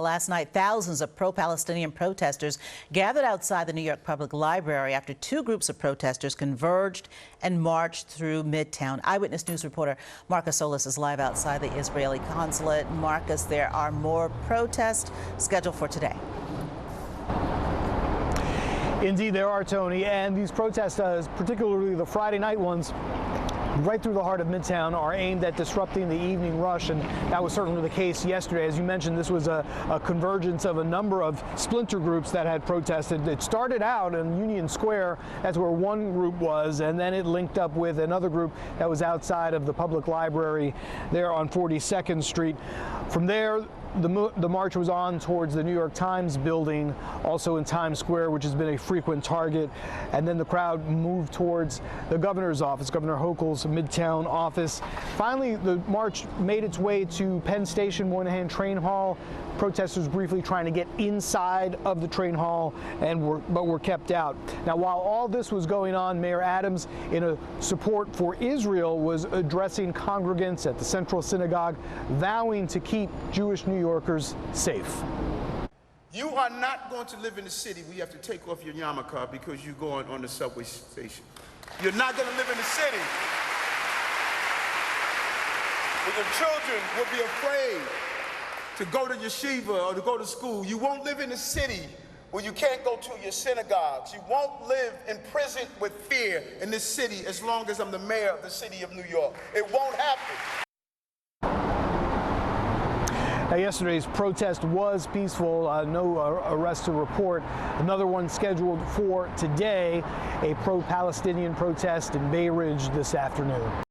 Last night, thousands of pro-Palestinian protesters gathered outside the New York Public Library after two groups of protesters converged and marched through Midtown. Eyewitness News reporter Marcus Solis is live outside the Israeli consulate. Marcus, there are more protests scheduled for today. Indeed, there are, Tony, and these protests, particularly the Friday night ones, right through the heart of Midtown, are aimed at disrupting the evening rush, and that was certainly the case yesterday. As you mentioned, this was a convergence of a number of splinter groups that had protested. It started out in Union Square, that's where one group was, and then it linked up with another group that was outside of the public library there on 42nd Street. From there, the march was on towards the New York Times building, also in Times Square, which has been a frequent target. And then the crowd moved towards the governor's office, Governor Hochul's Midtown office. Finally, the march made its way to Penn Station Moynihan Train Hall. Protesters briefly trying to get inside of the train hall, but were kept out. Now, while all this was going on, Mayor Adams, in a support for Israel, was addressing congregants at the Central Synagogue, vowing to keep Jewish New Yorkers safe. You are not going to live in a city where you have to take off your yarmulke because you're going on the subway station. You're not going to live in a city where your children will be afraid to go to yeshiva or to go to school. You won't live in a city where you can't go to your synagogues. You won't live imprisoned with fear in this city as long as I'm the mayor of the city of New York. It won't happen. Now, yesterday's protest was peaceful, no arrests to report. Another one scheduled for today, a pro-Palestinian protest in Bay Ridge this afternoon.